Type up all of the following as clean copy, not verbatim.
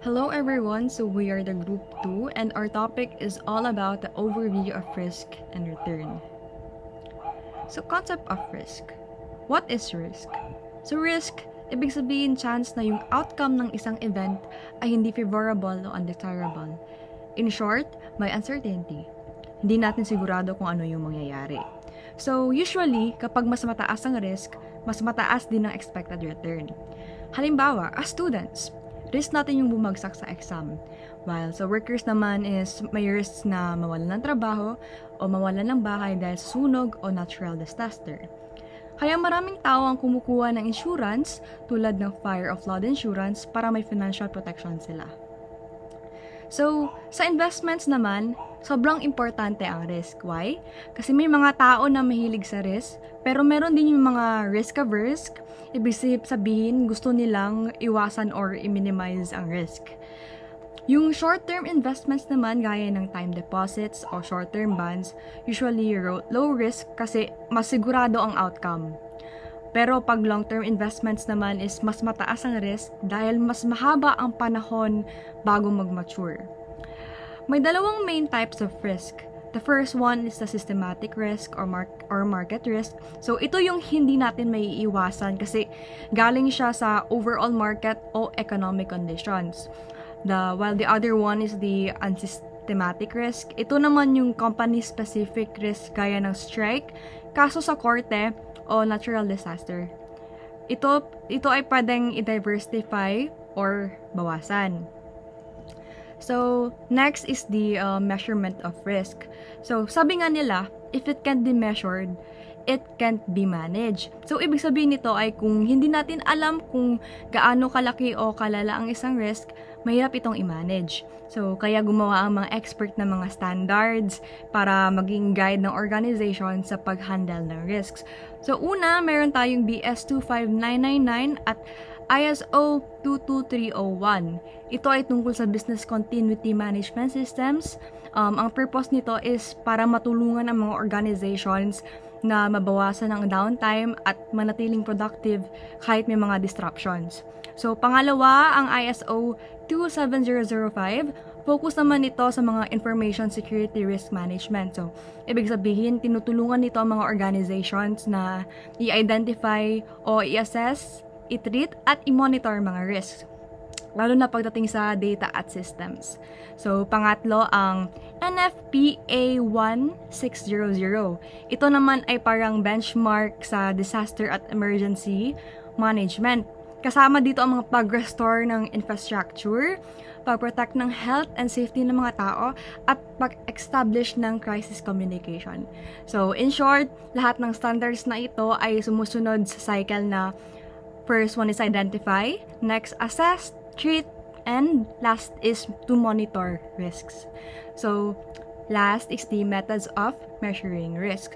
Hello everyone, so we are the group 2 and our topic is all about the overview of risk and return. So concept of risk. What is risk? So risk, ibig sabihin chance na yung outcome ng isang event ay hindi favorable o undesirable. In short, may uncertainty. Hindi natin sigurado kung ano yung mangyayari. So usually, kapag mas mataas ang risk, mas mataas din ang expected return. Halimbawa, as students, risk natin yung bumagsak sa exam. While sa workers naman is may risk na mawalan ng trabaho o mawalan ng bahay dahil sa sunog o natural disaster. Kaya maraming tao ang kumukuha ng insurance tulad ng fire or flood insurance para may financial protection sila. So, sa investments naman, sobrang importante ang risk. Why? Kasi may mga tao na mahilig sa risk, pero meron din yung mga risk-averse. Ibig sabihin, gusto nilang iwasan or i-minimize ang risk. Yung short-term investments naman, gaya ng time deposits o short-term bonds, usually low risk kasi mas sigurado ang outcome. Pero pag long-term investments naman is mas mataas ang risk dahil mas mahaba ang panahon bago mag-mature. May dalawang main types of risk. The first one is the systematic risk or market risk. So ito yung hindi natin maiiwasan kasi galing siya sa overall market o economic conditions. While the other one is the unsystematic risk. Ito naman yung company-specific risk gaya ng strike, kaso sa korte, o natural disaster. Ito ay pwedeng i-diversify or bawasan. So, next is the measurement of risk. So, sabi nga nila, if it can't be measured, it can't be managed. So, ibig sabihin nito ay kung hindi natin alam kung gaano kalaki o kalala ang isang risk, mahirap itong i-manage. So, kaya gumawa ang mga expert na mga standards para maging guide ng organization sa pag-handle ng risks. So, una, meron tayong BS 25999 at ISO 22301. Ito ay tungkol sa business continuity management systems. Ang purpose nito is para matulungan ang mga organizations na mabawasan ang downtime at manatiling productive kahit may mga disruptions. So, pangalawa, ang ISO 27005, focus naman ito sa mga information security risk management. So, ibig sabihin, tinutulungan nito ang mga organizations na i-identify o i-assess, i-treat at i-monitor mga risks, lalo na pagdating sa data at systems. So, pangatlo, ang NFPA 1600. Ito naman ay parang benchmark sa disaster at emergency management. Kasama dito ang mga pag-restore ng infrastructure, pag-protect ng health and safety ng mga tao, at pag-establish ng crisis communication. So, in short, lahat ng standards na ito ay sumusunod sa cycle na first one is identify, next assess, treat, and last is to monitor risks. So, last is the methods of measuring risk.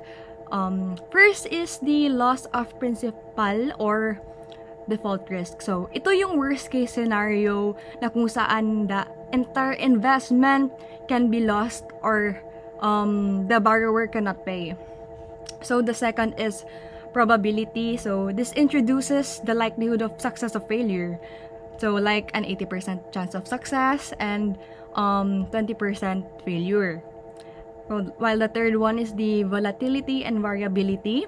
First is the loss of principal or default risk. So, ito yung worst case scenario na kung saan the entire investment can be lost or the borrower cannot pay. So, the second is probability. So, this introduces the likelihood of success or failure. So, like an 80% chance of success and 20% failure. While the third one is the volatility and variability.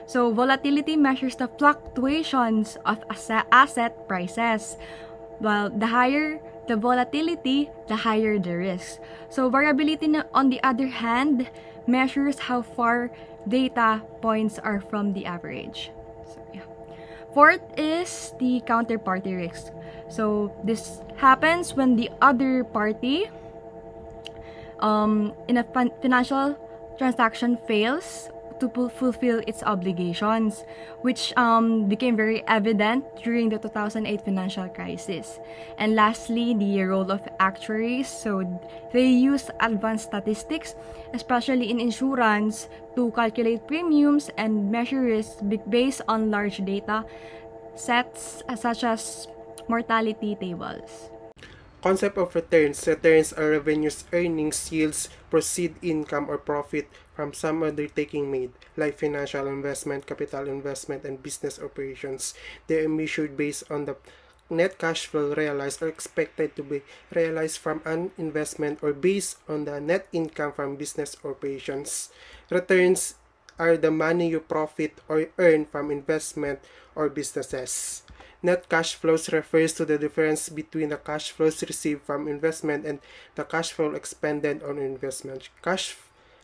So, volatility measures the fluctuations of asset prices. While the higher the volatility, the higher the risk. So, variability, on the other hand, measures how far data points are from the average. So, yeah. Fourth is the counterparty risk. So, this happens when the other party in a financial transaction fails to fulfill its obligations, which became very evident during the 2008 financial crisis. And lastly, the role of actuaries. So they use advanced statistics, especially in insurance, to calculate premiums and measure risk based on large data sets such as mortality tables. Concept of returns. Returns are revenues, earnings, yields, proceed, income, or profit from some undertaking made, like financial investment, capital investment, and business operations. They are measured based on the net cash flow realized or expected to be realized from an investment or based on the net income from business operations. Returns are the money you profit or earn from investment or businesses. Net cash flows refers to the difference between the cash flows received from investment and the cash flow expended on investment.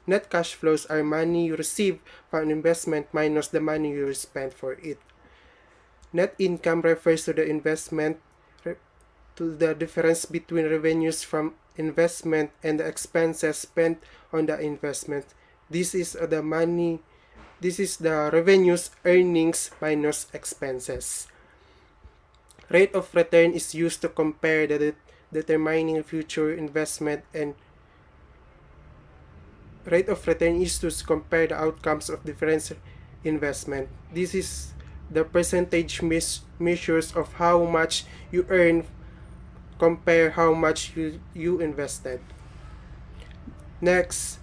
Net cash flows are money you receive from investment minus the money you spent for it. Net income refers to the difference between revenues from investment and the expenses spent on the investment. This is the revenues, earnings minus expenses. Rate of return is used to compare the determining future investment, and rate of return is to compare the outcomes of different investment. This is the percentage measures of how much you earn compare how much you invested. Next,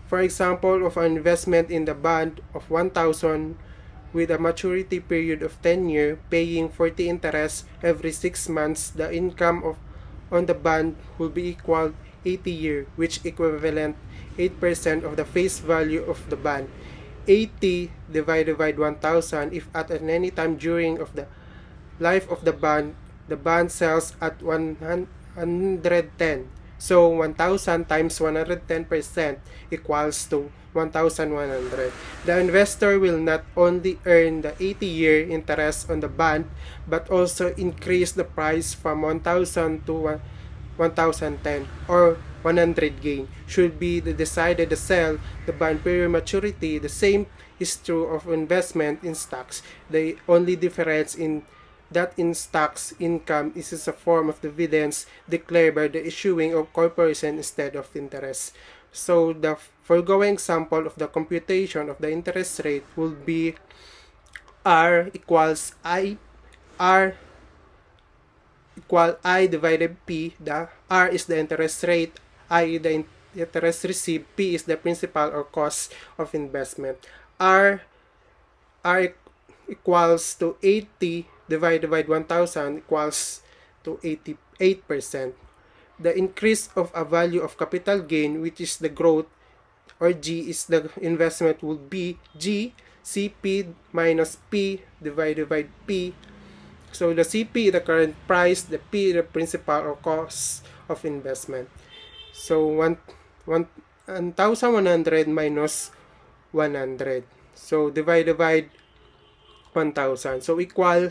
for example of an investment in the bond of 1,000 with a maturity period of 10 years, paying 40 interest every 6 months, the income on the bond will be equal 80 years, which equivalent 8% of the face value of the bond. 80 divided by 1,000 if at any time during of the life of the bond sells at 110. So 1,000 times 110% equals to 1,100. The investor will not only earn the 80-year interest on the bond, but also increase the price from 1,000 to 1,010 or 100 gain. Should be decided to sell the bond period maturity. The same is true of investment in stocks. The only difference in that in stocks income is a form of dividends declared by the issuing of corporation instead of interest. So the foregoing example of the computation of the interest rate will be R equals I divided P. The R is the interest rate, I the interest received, P is the principal or cost of investment. R equals to 80 divided by 1,000 equals to 88%. The increase of a value of capital gain, which is the growth, or G is the investment, will be G CP minus P divided by P. So the CP the current price, the P the principal or cost of investment. So 1,100 minus 100. So divided by 1,000. So equal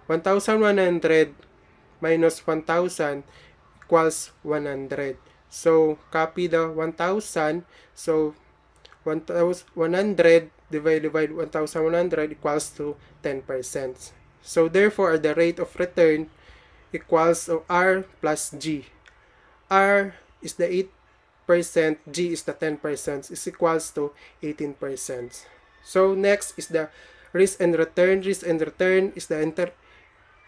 1,100 minus 1,000 equals 100. So copy the 1,000. So 100 divided by 1,100 equals to 10%. So therefore the rate of return equals R plus G. R is the 8%, G is the 10%, is equals to 18%. So next is the risk and return. Risk and return is the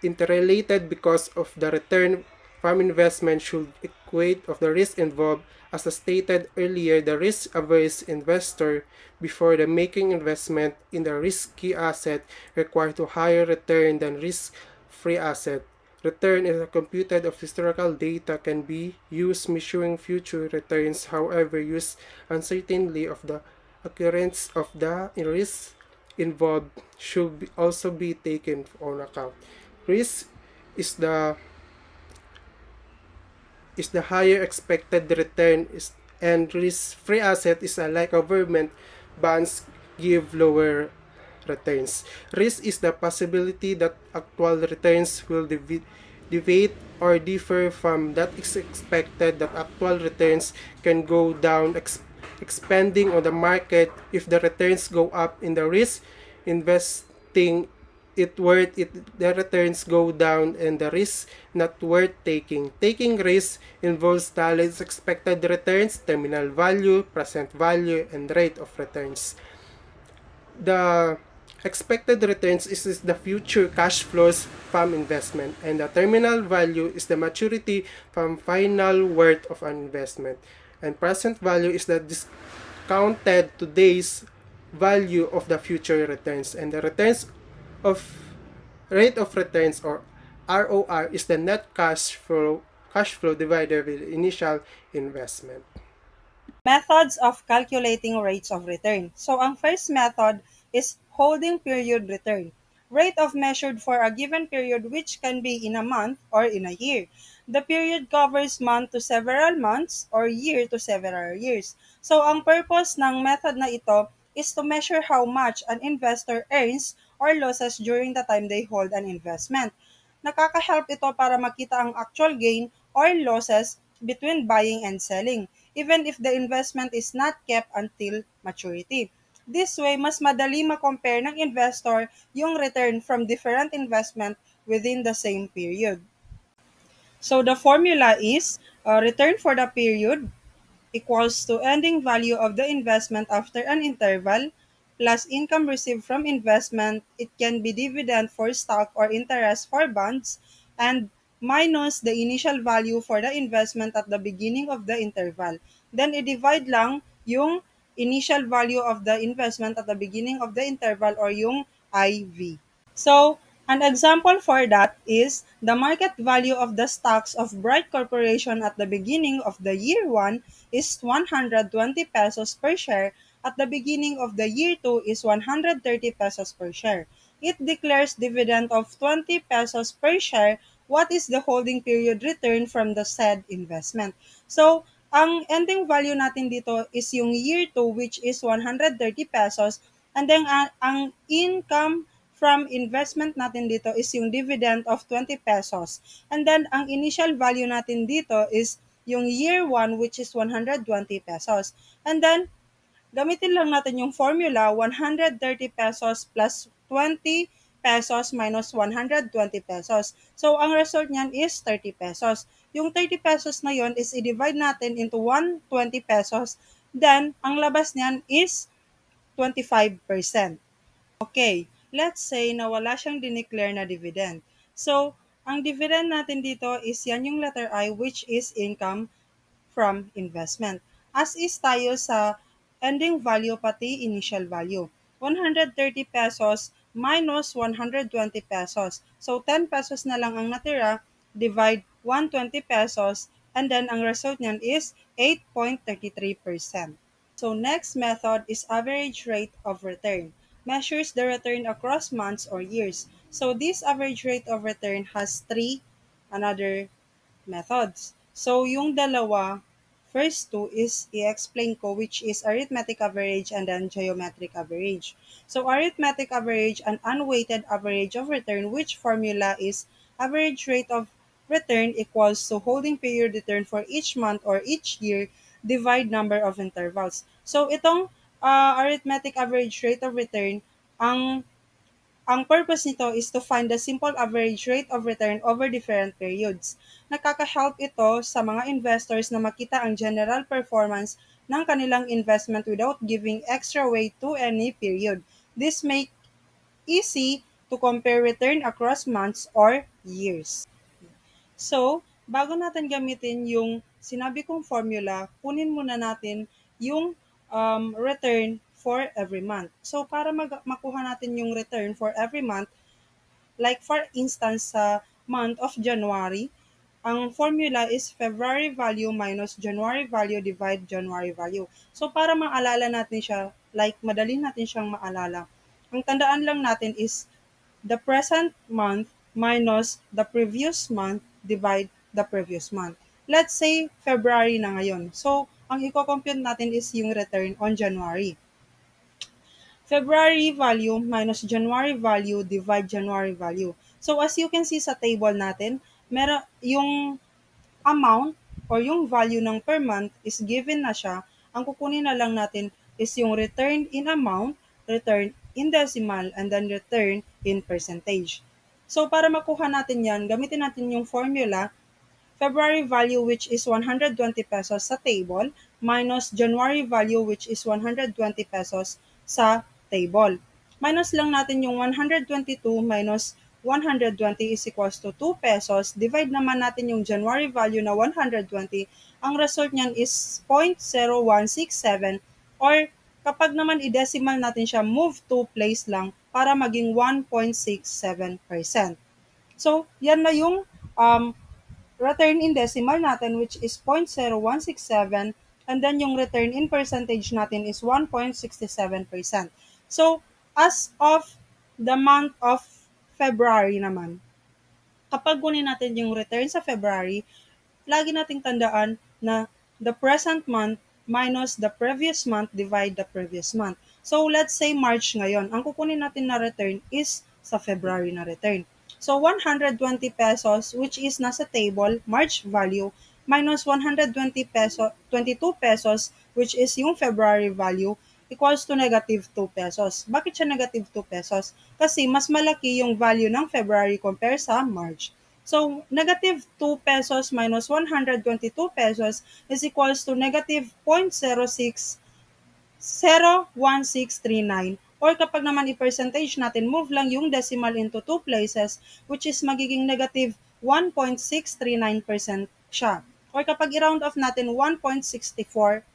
interrelated because of the return from investment should equate of the risk involved. As stated earlier, the risk-averse investor before the making investment in the risky asset require to higher return than risk-free asset. Return is computed of historical data can be used measuring future returns. However, use uncertainty of the occurrence of the risk involved should also be taken on account. Risk is the higher expected return and risk-free asset is like government bonds give lower returns. Risk is the possibility that actual returns will deviate or differ from that is expected, that actual returns can go down expanding on the market. If the returns go up in the risk investing it worth it, the returns go down and the risk not worth taking. Taking risk involves knowledge expected returns, terminal value, present value, and rate of returns. The expected returns is the future cash flows from investment, and the terminal value is the maturity from final worth of an investment, and present value is the discounted today's value of the future returns, and the returns of rate of returns or ROR is the net cash flow divided with initial investment. Methods of calculating rates of return. So ang first method is holding period return. Rate of measured for a given period which can be in a month or in a year. The period covers month to several months or year to several years. So ang purpose ng method na ito is to measure how much an investor earns or losses during the time they hold an investment. Nakaka-help ito para makita ang actual gain or losses between buying and selling, even if the investment is not kept until maturity. This way, mas madali ma-compare ng investor yung return from different investment within the same period. So the formula is return for the period equals to ending value of the investment after an interval plus income received from investment. It can be dividend for stock or interest for bonds, and minus the initial value for the investment at the beginning of the interval. Then i-divide lang yung initial value of the investment at the beginning of the interval or yung IV. So, an example for that is the market value of the stocks of Bright Corporation at the beginning of the year 1 is 120 pesos per share. At the beginning of the year 2 is 130 pesos per share. It declares dividend of 20 pesos per share. What is the holding period return from the said investment? So, ang ending value natin dito is yung year 2 which is 130 pesos, and then ang income from investment natin dito is yung dividend of 20 pesos. And then, ang initial value natin dito is yung year 1 which is 120 pesos. And then, gamitin lang natin yung formula 130 pesos plus 20 pesos minus 120 pesos. So, ang result niyan is 30 pesos. Yung 30 pesos na yon is i-divide natin into 120 pesos. Then, ang labas niyan is 25%. Okay, let's say na wala siyang dineclare na dividend. So, ang dividend natin dito is yan yung letter I, which is income from investment. As is tayo sa ending value pati initial value. 130 pesos minus 120 pesos. So, 10 pesos na lang ang natira, divide 120 pesos, and then ang result niyan is 8.33%. So next method is average rate of return. Measures the return across months or years. So this average rate of return has three another methods. So yung dalawa, first two is i-explain ko, which is arithmetic average and then geometric average. So arithmetic average and unweighted average of return, which formula is average rate of return equals to holding period return for each month or each year divide number of intervals. So itong arithmetic average rate of return, ang purpose nito is to find the simple average rate of return over different periods. Nakaka-help ito sa mga investors na makita ang general performance ng kanilang investment without giving extra weight to any period. This make easy to compare return across months or years. So, bago natin gamitin yung sinabi kong formula, kunin muna natin yung return for every month. So, para makuha natin yung return for every month, like for instance sa month of January, ang formula is February value minus January value divide January value. So, para maalala natin siya, like madali natin siyang maalala, ang tandaan lang natin is the present month minus the previous month divide the previous month. Let's say February na ngayon. So, ang i-compute natin is yung return on January. February value minus January value divide January value. So, as you can see sa table natin, meron yung amount or yung value ng per month is given na siya. Ang kukunin na lang natin is yung return in amount, return in decimal, and then return in percentage. So, para makuha natin yan, gamitin natin yung formula February value which is 120 pesos sa table minus January value which is 120 pesos sa table. Minus lang natin yung 122 minus 120 is equals to 2 pesos. Divide naman natin yung January value na 120. Ang result niyan is 0.0167, or kapag naman i-decimal natin siya, move to place lang para maging 1.67%. So, yan na yung return in decimal natin which is 0.0167 and then yung return in percentage natin is 1.67%. So, as of the month of February naman, kapag kunin natin yung return sa February, lagi nating tandaan na the present month minus the previous month divide the previous month. So, let's say March ngayon. Ang kukunin natin na return is sa February na return. So, 120 pesos which is nasa table, March value, minus 120 peso, 22 pesos which is yung February value equals to negative 2 pesos. Bakit siya negative 2 pesos? Kasi mas malaki yung value ng February compare sa March. So, negative 2 pesos minus 122 pesos is equals to negative 0.061639. Or kapag naman i-percentage natin, move lang yung decimal into two places, which is magiging negative 1.639% siya. Or kapag i-round off natin, 1.64%.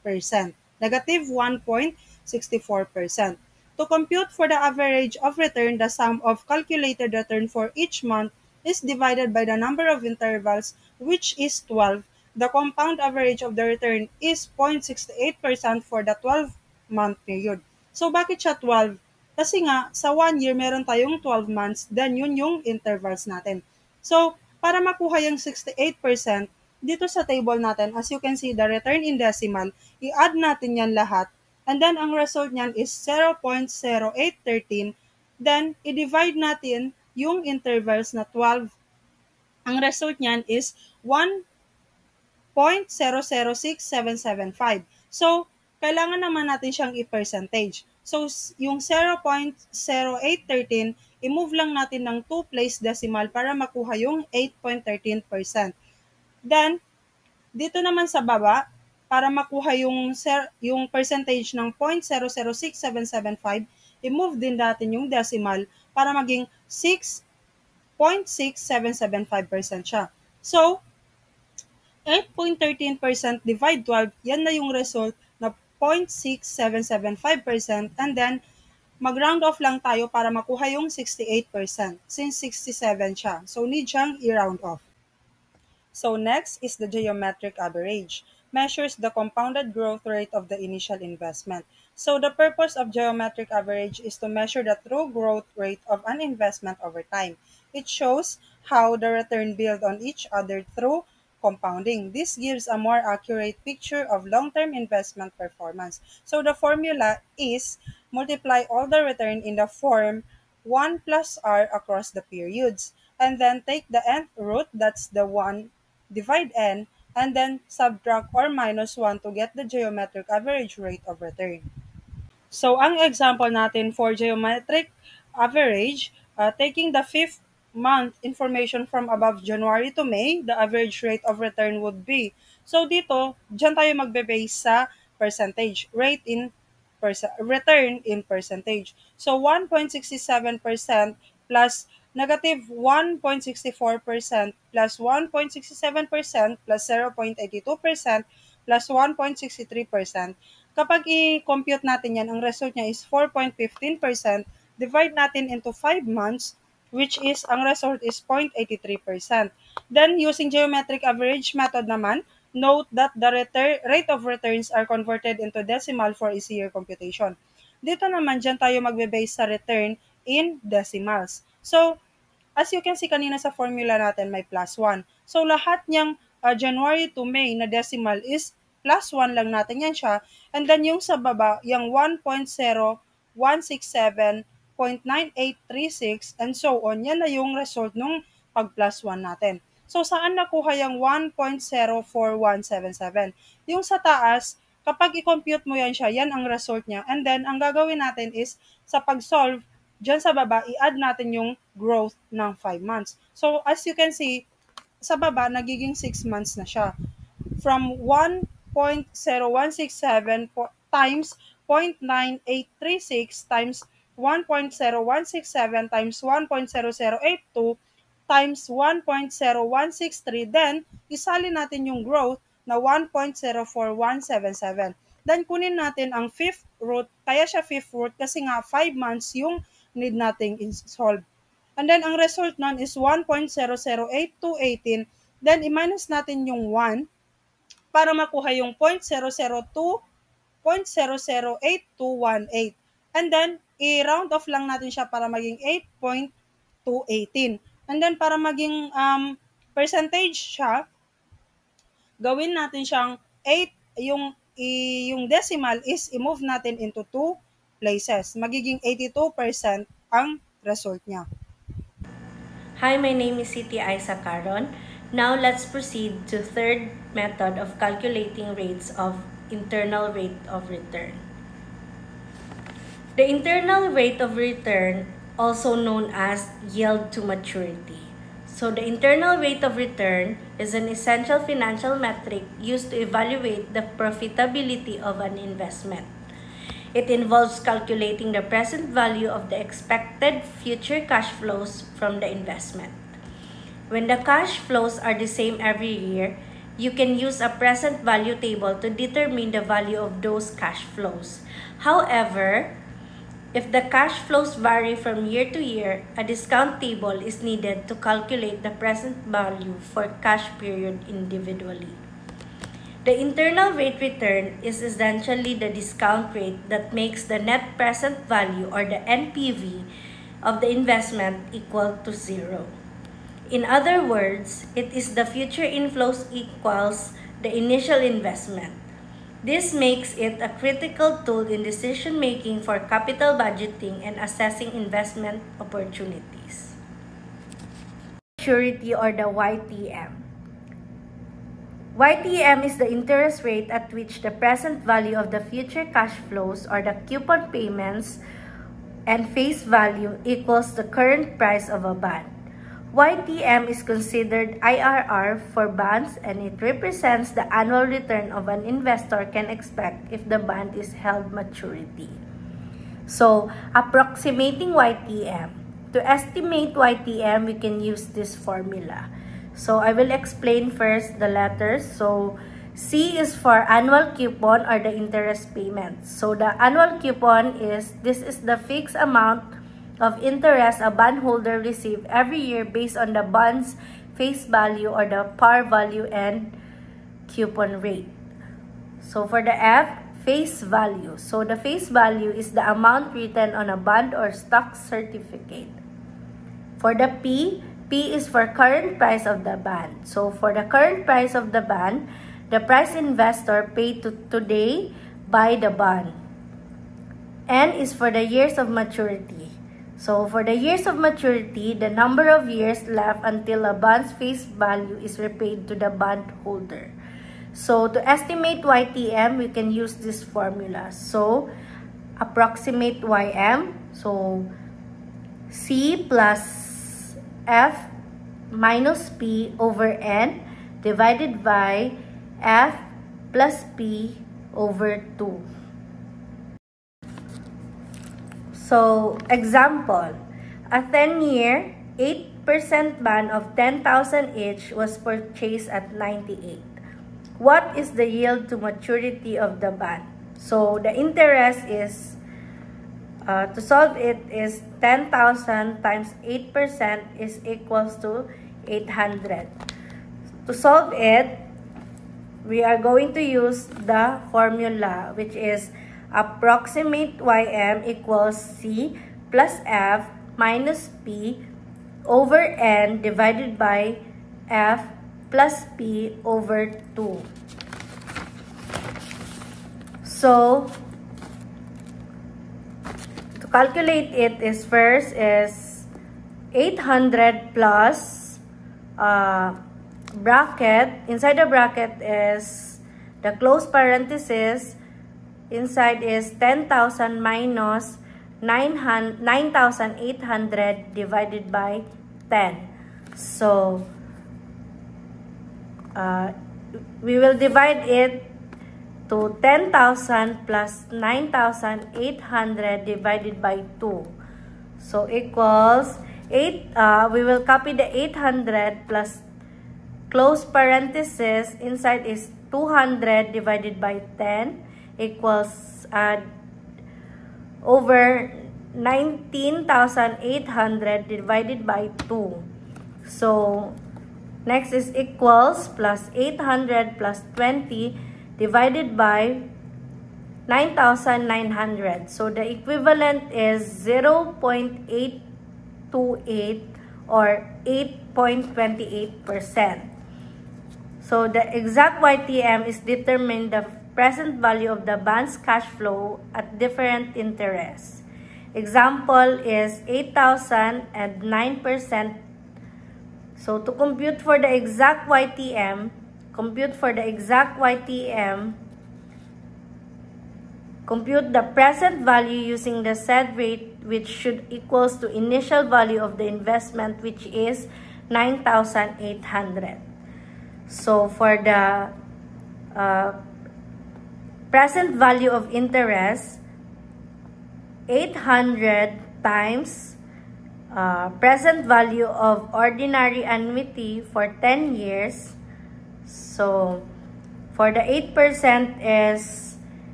Negative 1.64%. To compute for the average of return, the sum of calculated return for each month is divided by the number of intervals, which is 12. The compound average of the return is 0.68% for the 12-month period. So, bakit siya 12? Kasi nga, sa 1 year, meron tayong 12 months, then yun yung intervals natin. So, para makuha yung 68%, dito sa table natin, as you can see, the return in decimal, i-add natin yan lahat, and then ang result niyan is 0.0813, then i-divide natin yung intervals na 12. Ang result niyan is 1.006775. So, kailangan naman natin siyang i-percentage. So, yung 0.0813, i-move lang natin ng 2 place decimal para makuha yung 8.13%. Then, dito naman sa baba, para makuha yung percentage ng 0.006775, i-move din natin yung decimal para maging 6.6775% siya. So, 8.13% divide 12, yan na yung result na 0.6775%, and then mag-round off lang tayo para makuha yung 68% since 67 siya. So, need siyang i-round off. So next is the geometric average, measures the compounded growth rate of the initial investment. So the purpose of geometric average is to measure the true growth rate of an investment over time. It shows how the return build on each other through compounding. This gives a more accurate picture of long-term investment performance. So the formula is multiply all the return in the form 1 plus r across the periods, and then take the nth root, that's the 1, divide n, and then subtract or minus 1 to get the geometric average rate of return. So, ang example natin for geometric average, taking the fifth month information from above January to May, the average rate of return would be. So, dito, dyan tayo magbe-base sa percentage, return in percentage. So, 1.67% plus negative 1.64% plus 1.67% plus 0.82% plus 1.63%. Kapag i-compute natin yan, ang result niya is 4.15%. Divide natin into 5 months, which is, ang result is 0.83%. Then, using geometric average method naman, note that the rate of returns are converted into decimal for easier computation. Dito naman, dyan tayo magbe-base sa return in decimals. So, as you can see kanina sa formula natin, may plus 1. So, lahat niyang January to May na decimal is plus 1 lang natin yan siya. And then yung sa baba, yung 1.0167.9836 and so on, yan na yung result nung pag plus 1 natin. So, saan nakuha yung 1.04177? Yung sa taas, kapag i-compute mo yan siya, yan ang result niya. And then, ang gagawin natin is, sa pag-solve, dyan sa baba, i-add natin yung growth ng 5 months. So, as you can see, sa baba, nagiging 6 months na siya. From 1.0167 times 0.9836 times 1.0167 times 1.0082 times 1.0163, then isali natin yung growth na 1.04177. Then kunin natin ang fifth root, kaya siya fifth root kasi nga 5 months yung need nating solve. And then, ang result nun is 1.008218. Then, i-minus natin yung 1 para makuha yung 0.002.008218. And then, i-round off lang natin siya para maging 8.218. And then, para maging percentage siya, gawin natin siyang 8, yung decimal is i-move natin into 2 places. Magiging 82% ang result niya. Hi, my name is Siti Aisa Caron. Now let's proceed to third method of calculating rates of internal rate of return. The internal rate of return, also known as yield to maturity. So the internal rate of return is an essential financial metric used to evaluate the profitability of an investment. It involves calculating the present value of the expected future cash flows from the investment. When the cash flows are the same every year, you can use a present value table to determine the value of those cash flows. However, if the cash flows vary from year to year, a discount table is needed to calculate the present value for cash period individually. The internal rate return is essentially the discount rate that makes the net present value, or the NPV, of the investment equal to 0. In other words, it is the future inflows equals the initial investment. This makes it a critical tool in decision-making for capital budgeting and assessing investment opportunities. Maturity, or the YTM. YTM is the interest rate at which the present value of the future cash flows, or the coupon payments and face value, equals the current price of a bond. YTM is considered IRR for bonds, and it represents the annual return of an investor can expect if the bond is held maturity. So, approximating YTM. To estimate YTM, we can use this formula. So, I will explain first the letters. So, C is for annual coupon, or the interest payment. So, the annual coupon is the fixed amount of interest a bondholder receives every year based on the bond's face value, or the par value and coupon rate. So, for the F, face value. So, the face value is the amount written on a bond or stock certificate. For the P is for current price of the bond. So, for the current price of the bond, the price investor paid today by the bond. N is for the years of maturity. So, for the years of maturity, the number of years left until a bond's face value is repaid to the bondholder. So, to estimate YTM, we can use this formula. So, approximate YM. So, C plus F minus P over N divided by F plus P over 2. So, example, a 10-year, 8% bond of 10,000 each was purchased at 98. What is the yield to maturity of the bond? So, the interest is, to solve it, is 10,000 times 8% is equals to 800. To solve it, we are going to use the formula, which is approximate YM equals C plus F minus P over N divided by F plus P over 2. So, to calculate it is first is 800 plus bracket. Inside the bracket is the close parenthesis. Inside is 10,000 minus 9,800 divided by 10. So, we will divide it to 10,000 plus 9,800 divided by 2. So, equals 8, we will copy the 800 plus close parenthesis. Inside is 200 divided by 10 equals over 19,800 divided by 2. So, next is equals plus 800 plus 20 divided by 9,900. So, the equivalent is 0.828 or 8.28%. So, the exact YTM is determined the present value of the bond's cash flow at different interests. Example is 8,000 and 9%. So, to compute for the exact YTM, compute the present value using the said rate, which should equals to initial value of the investment, which is 9,800. So, for the present value of interest, 800 times present value of ordinary annuity for 10 years. So, for the 8% is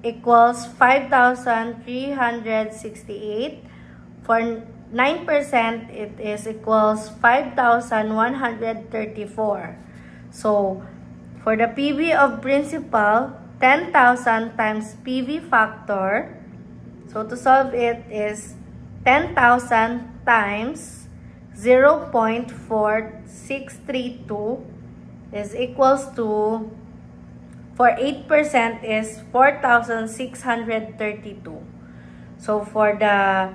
equals 5,368. For 9%, it is equals 5,134. So, for the PV of principal, 10,000 times PV factor. So, to solve it is 10,000 times 0.4632 is equals to, for 8% is 4,632. So, for the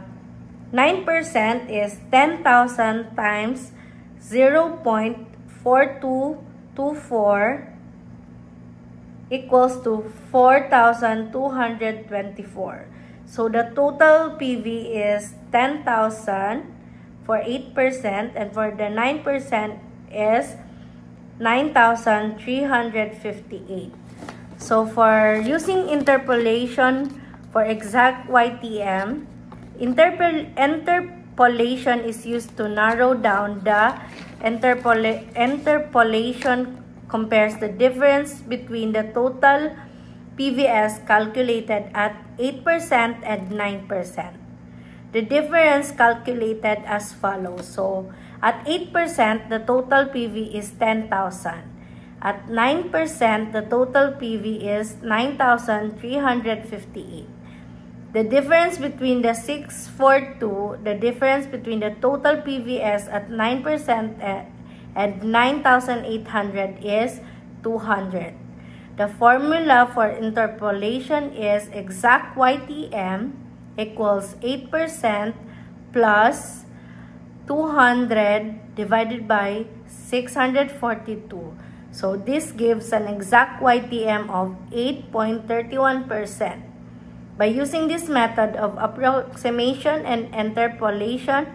9% is 10,000 times 0.4224 equals to 4,224. So, the total PV is 10,000 for 8% and for the 9% is 9,358. So, for using interpolation for exact YTM, interpolation is used to narrow down. The interpolation compares the difference between the total PVS calculated at 8% and 9%. The difference calculated as follows. So, at 8%, the total PV is 10,000. At 9%, the total PV is 9,358. The difference between the 642, the difference between the total PVS at 9% and 9,800 is 200. The formula for interpolation is exact YTM equals 8% plus 200 divided by 642. So, this gives an exact YTM of 8.31%. By using this method of approximation and interpolation,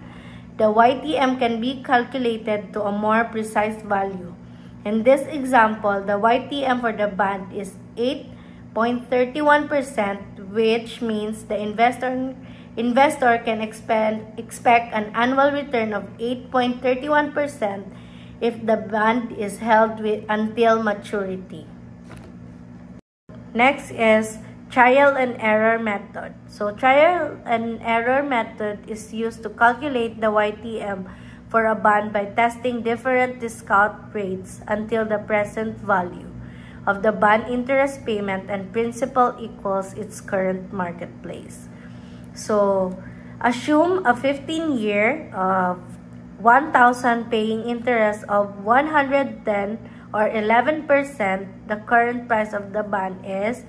the YTM can be calculated to a more precise value. In this example, the YTM for the bond is 8.31%, which means the investor can expect an annual return of 8.31% if the bond is held until maturity. Next is trial and error method. So, trial and error method is used to calculate the YTM for a bond by testing different discount rates until the present value of the bond interest payment and principal equals its current marketplace. So, assume a 15-year of 1,000 paying interest of 110 or 11%. The current price of the bond is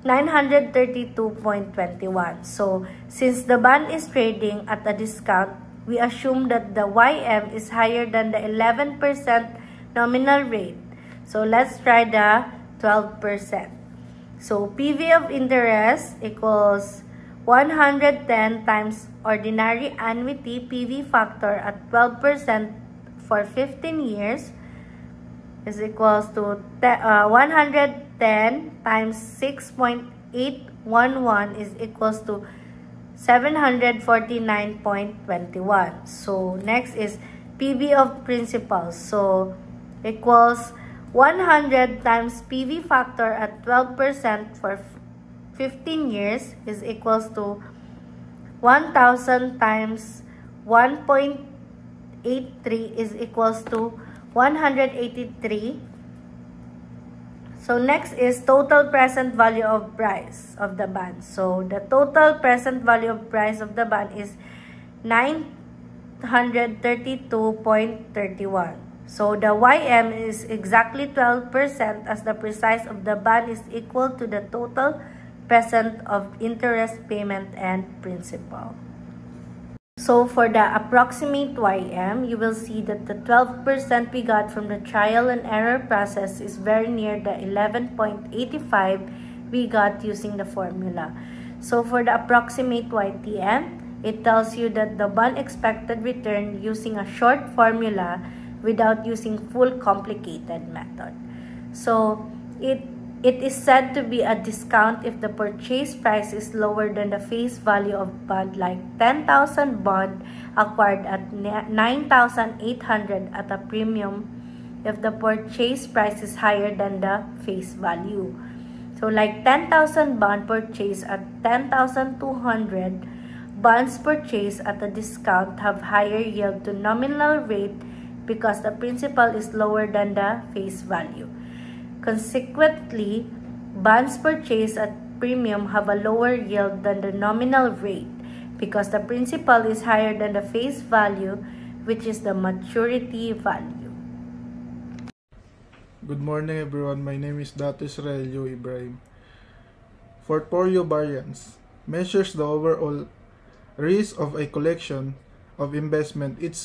932.21. So, since the bond is trading at a discount, we assume that the YM is higher than the 11% nominal rate. So, let's try the 12%. So, PV of interest equals 110 times ordinary annuity PV factor at 12% for 15 years is equals to 110 times 6.811 is equals to 749.21. So, next is PV of principal. So, equals 100 times PV factor at 12% for 15 years is equals to 1,000 times 1.83 is equals to 183. So next is total present value of price of the bond. So the total present value of price of the bond is 932.31. So the YM is exactly 12% as the price of the bond is equal to the total present of interest, payment, and principal. So for the approximate YM, you will see that the 12% we got from the trial and error process is very near the 11.85 we got using the formula. So for the approximate YTM, it tells you that the bond expected return using a short formula without using full complicated method. So it is said to be a discount if the purchase price is lower than the face value of bond, like 10,000 bond acquired at 9,800 at a premium if the purchase price is higher than the face value. So like 10,000 bond purchase at 10,200, bonds purchased at a discount have higher yield to nominal rate because the principal is lower than the face value. Consequently, bonds purchased at premium have a lower yield than the nominal rate because the principal is higher than the face value, which is the maturity value. Good morning everyone, my name is Dato Israelio Ibrahim. Portfolio variance measures the overall risk of a collection of investment. It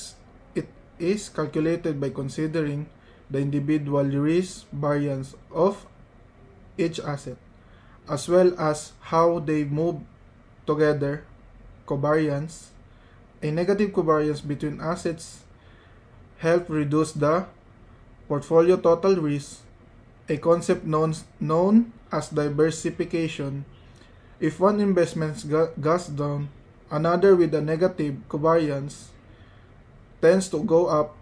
is calculated by considering the individual risk variance of each asset, as well as how they move together. Covariance, a negative covariance between assets, help reduce the portfolio total risk, a concept known as diversification. If one investment goes down, another with a negative covariance tends to go up,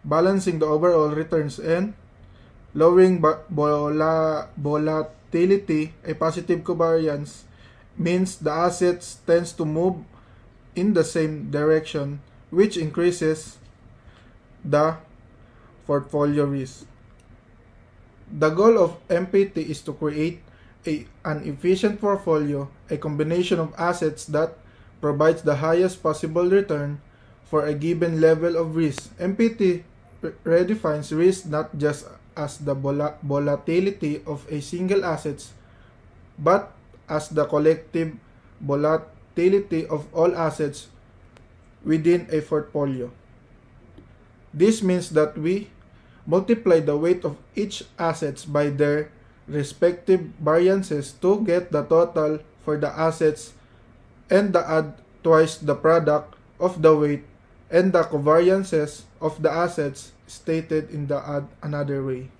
balancing the overall returns and lowering volatility. A positive covariance means the assets tends to move in the same direction, which increases the portfolio risk. The goal of MPT is to create an efficient portfolio, a combination of assets that provides the highest possible return for a given level of risk. MPT redefines risk not just as the volatility of a single asset, but as the collective volatility of all assets within a portfolio. This means that we multiply the weight of each assets by their respective variances to get the total for the assets, and add twice the product of the weight and the covariances of the assets stated in the another way.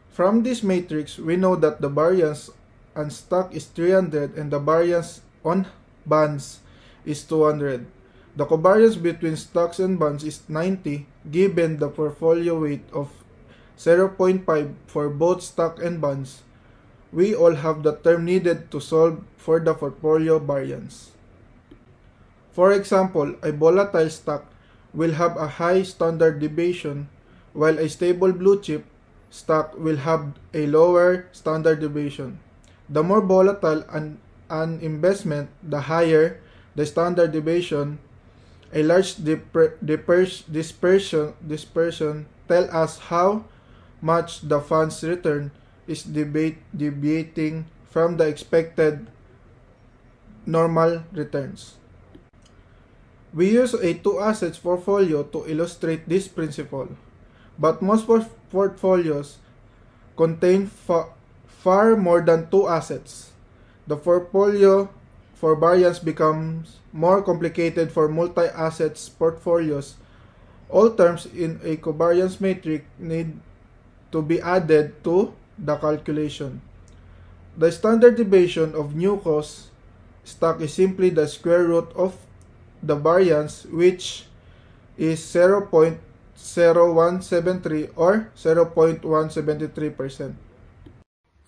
From this matrix, we know that the variance on stock is 300 and the variance on bonds is 200. The covariance between stocks and bonds is 90 given the portfolio weight of 0.5 for both stock and bonds. We all have the term needed to solve for the portfolio variance. For example, a volatile stock will have a high standard deviation, while a stable blue chip stock will have a lower standard deviation. The more volatile an investment, the higher the standard deviation. A large dispersion tell us how much the fund's return is deviating from the expected normal returns. We use a two assets portfolio to illustrate this principle, but most portfolios contain far more than two assets. The portfolio for variance becomes more complicated for multi-assets portfolios. All terms in a covariance matrix need to be added to the calculation. The standard deviation of new cost stock is simply the square root of the variance, which is 0.0173 or 0.173%.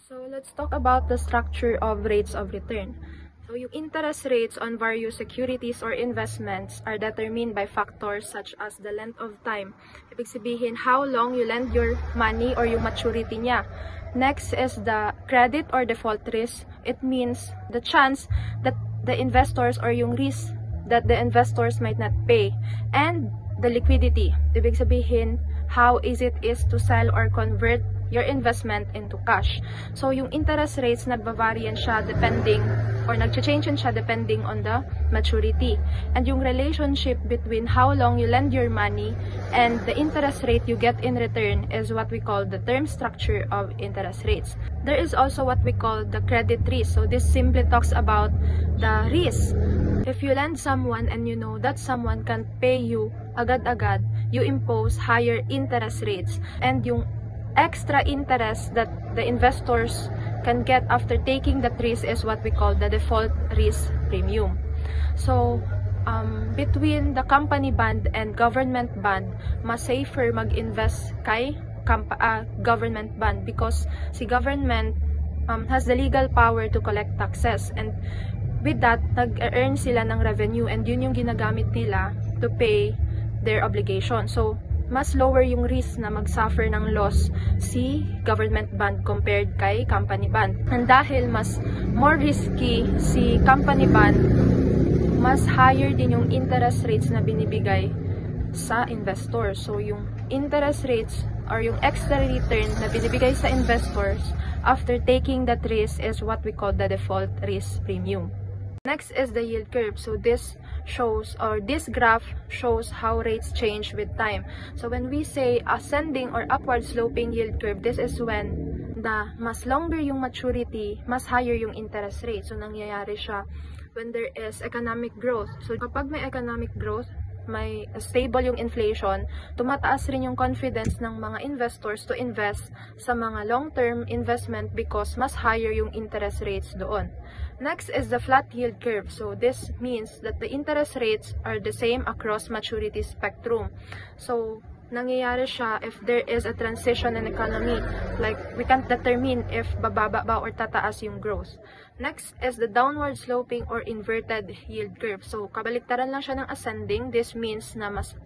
So let's talk about the structure of rates of return. So yung interest rates on various securities or investments are determined by factors such as the length of time. Ibig sabihin, how long you lend your money or yung maturity niya. Next is the credit or default risk. It means the chance that the investors or yung risk that the investors might not pay. And the liquidity. Ibig sabihin, how easy it is to sell or convert your investment into cash. So, yung interest rates, nagbavaryan siya depending, or nag-change siya depending on the maturity. And yung relationship between how long you lend your money and the interest rate you get in return is what we call the term structure of interest rates. There is also what we call the credit risk. So, this simply talks about the risk. If you lend someone and you know that someone can pay you agad-agad, you impose higher interest rates. And yung extra interest that the investors can get after taking that risk is what we call the default risk premium. So, between the company bond and government bond, mas safer mag-invest kay government bond because si government has the legal power to collect taxes, and with that, nag-earn sila ng revenue, and yun yung ginagamit nila to pay their obligation. So, mas lower yung risk na mag-suffer ng loss si government bond compared kay company bond. And dahil mas more risky si company bond, mas higher din yung interest rates na binibigay sa investors. So, yung interest rates or yung extra return na binibigay sa investors after taking that risk is what we call the default risk premium. Next is the yield curve. So this shows, or this graph shows how rates change with time. So when we say ascending or upward sloping yield curve, this is when the mas longer yung maturity, mas higher yung interest rate. So nangyayari siya when there is economic growth. So kapag may economic growth, may stable yung inflation, tumataas rin yung confidence ng mga investors to invest sa mga long-term investment because mas higher yung interest rates doon. Next is the flat yield curve. So this means that the interest rates are the same across maturity spectrum. So nangyayari siya if there is a transition in economy. Like, we can't determine if bababa ba or tataas yung growth. Next is the downward sloping or inverted yield curve. So, kabaliktaran lang siya ng ascending. This means na mas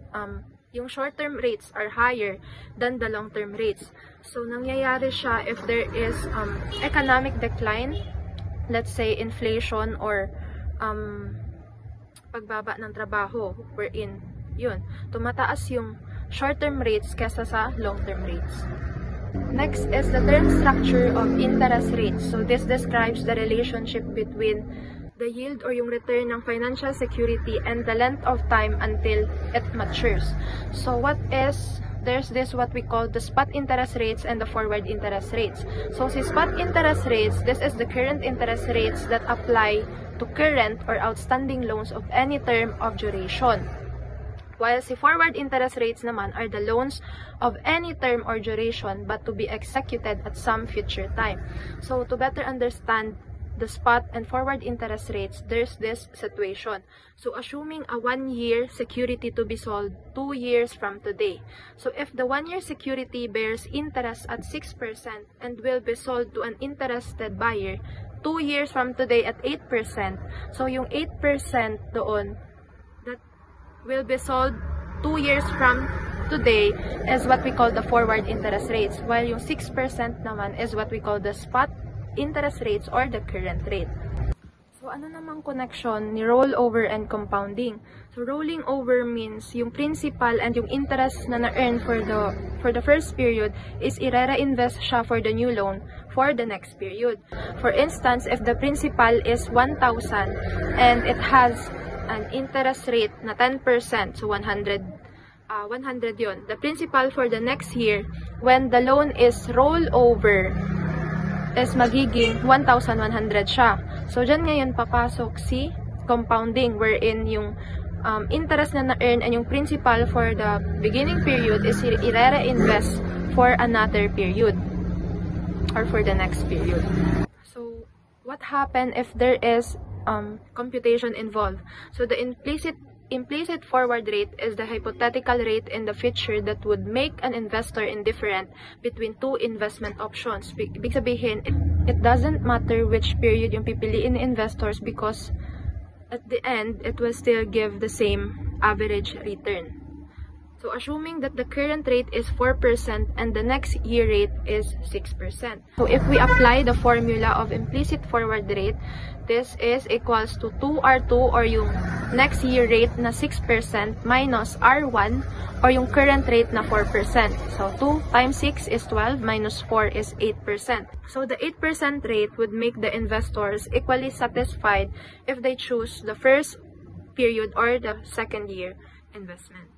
yung short-term rates are higher than the long-term rates. So, nangyayari siya if there is economic decline, let's say inflation or pagbaba ng trabaho, wherein yun, tumataas yung short-term rates kesa sa long-term rates. Next is the term structure of interest rates. So this describes the relationship between the yield or yung return ng financial security and the length of time until it matures. So there's this what we call the spot interest rates and the forward interest rates. So si spot interest rates, this is the current interest rates that apply to current or outstanding loans of any term of duration. While si forward interest rates naman are the loans of any term or duration but to be executed at some future time. So to better understand the spot and forward interest rates, there's this situation. So assuming a 1-year security to be sold 2 years from today. So if the 1-year security bears interest at 6% and will be sold to an interested buyer 2 years from today at 8%, so yung 8% doon will be sold 2 years from today is what we call the forward interest rates, while yung 6% naman is what we call the spot interest rates or the current rate. So ano namang connection ni rollover and compounding? So rolling over means yung principal and yung interest na na-earn for the first period is i-reinvest siya for the new loan for the next period. For instance, if the principal is 1,000 and it has an interest rate na 10%, so 100 yon. The principal for the next year, when the loan is rollover, is magiging 1,100 siya. So, dyan ngayon papasok si compounding, wherein yung interest na na-earn and yung principal for the beginning period is i-reinvest for another period or for the next period. So, what happens if there is computation involved? So the implicit implicit forward rate is the hypothetical rate in the future that would make an investor indifferent between two investment options. Ibig sabihin, it doesn't matter which period yung pipiliin ni investors because at the end, it will still give the same average return. So assuming that the current rate is 4% and the next year rate is 6%. So if we apply the formula of implicit forward rate, this is equals to 2R2 or yung next year rate na 6% minus R1 or yung current rate na 4%. So 2 times 6 is 12 minus 4 is 8%. So the 8% rate would make the investors equally satisfied if they choose the first period or the second year investment.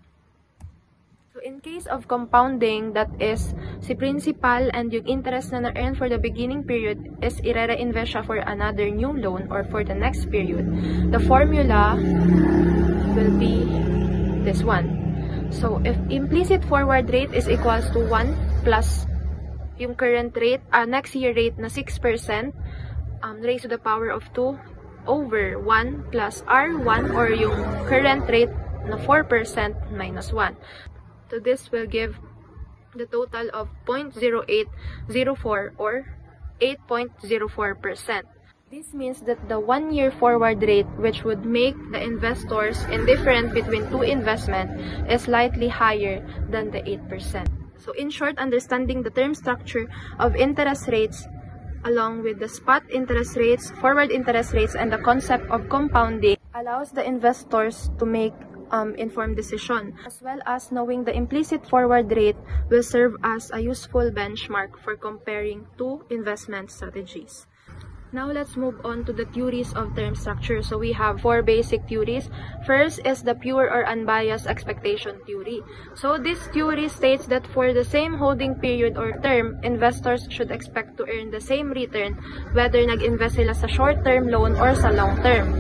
So in case of compounding, that is, si principal and yung interest na na-earn for the beginning period is i-reinvest siya for another new loan or for the next period. The formula will be this one. So if implicit forward rate is equals to 1 plus yung current rate, next year rate na 6%, raised to the power of 2 over 1 plus R1 or yung current rate na 4% minus 1. So this will give the total of 0.0804 or 8.04%. This means that the 1-year forward rate, which would make the investors indifferent between two investments, is slightly higher than the 8%. So in short, understanding the term structure of interest rates along with the spot interest rates, forward interest rates, and the concept of compounding allows the investors to make informed decision, as well as knowing the implicit forward rate will serve as a useful benchmark for comparing two investment strategies. Now let's move on to the theories of term structure. So we have 4 basic theories. First is the pure or unbiased expectation theory. So this theory states that for the same holding period or term, investors should expect to earn the same return whether nag-invest sila sa short-term loan or sa long-term.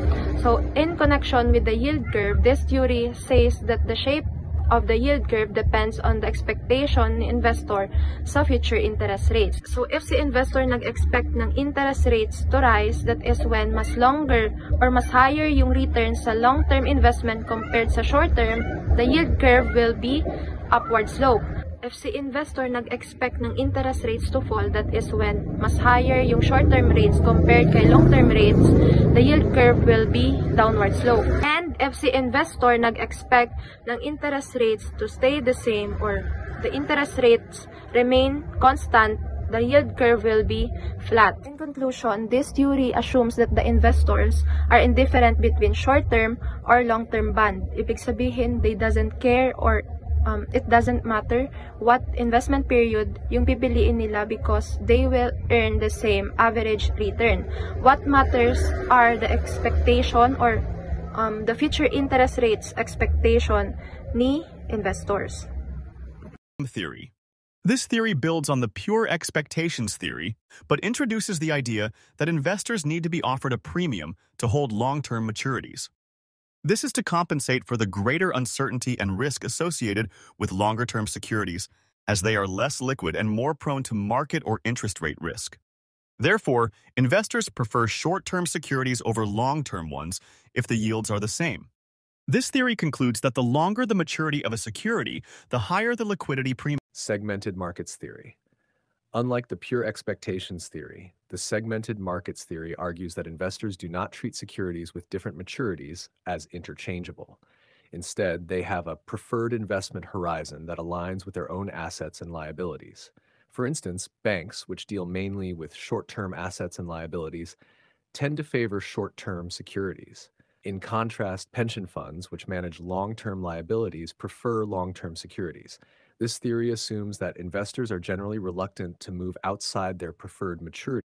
So in connection with the yield curve, this theory says that the shape of the yield curve depends on the expectation ni investor sa future interest rates. So if si investor nag-expect ng interest rates to rise, that is when mas longer or mas higher yung return sa long-term investment compared sa short-term, the yield curve will be upward slope. If si investor nag-expect ng interest rates to fall, that is when mas higher yung short-term rates compared kay long-term rates, the yield curve will be downward slope. And if si investor nag-expect ng interest rates to stay the same or the interest rates remain constant, the yield curve will be flat. In conclusion, this theory assumes that the investors are indifferent between short-term or long-term bond. Ibig sabihin, they doesn't care or it doesn't matter what investment period yung pipiliin nila because they will earn the same average return. What matters are the expectation or the future interest rates expectation ni investors. Theory. This theory builds on the pure expectations theory, but introduces the idea that investors need to be offered a premium to hold long-term maturities. This is to compensate for the greater uncertainty and risk associated with longer-term securities, as they are less liquid and more prone to market or interest rate risk. Therefore, investors prefer short-term securities over long-term ones if the yields are the same. This theory concludes that the longer the maturity of a security, the higher the liquidity premium. Segmented markets theory. Unlike the pure expectations theory, the segmented markets theory argues that investors do not treat securities with different maturities as interchangeable. Instead, they have a preferred investment horizon that aligns with their own assets and liabilities. For instance, banks, which deal mainly with short-term assets and liabilities, tend to favor short-term securities. In contrast, pension funds, which manage long-term liabilities, prefer long-term securities. This theory assumes that investors are generally reluctant to move outside their preferred maturity.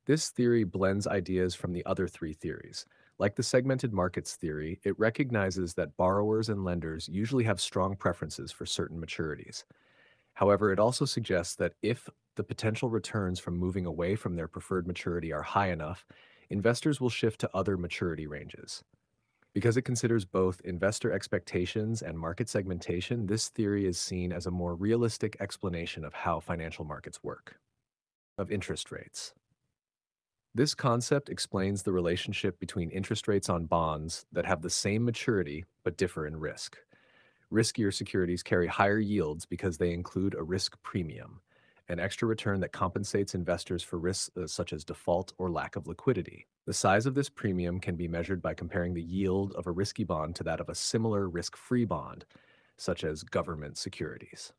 This theory blends ideas from the other 3 theories. Like the segmented markets theory, it recognizes that borrowers and lenders usually have strong preferences for certain maturities. However, it also suggests that if the potential returns from moving away from their preferred maturity are high enough, investors will shift to other maturity ranges. Because it considers both investor expectations and market segmentation, this theory is seen as a more realistic explanation of how financial markets work. Of interest rates. This concept explains the relationship between interest rates on bonds that have the same maturity but differ in risk. Riskier securities carry higher yields because they include a risk premium, an extra return that compensates investors for risks such as default or lack of liquidity. The size of this premium can be measured by comparing the yield of a risky bond to that of a similar risk-free bond, such as government securities.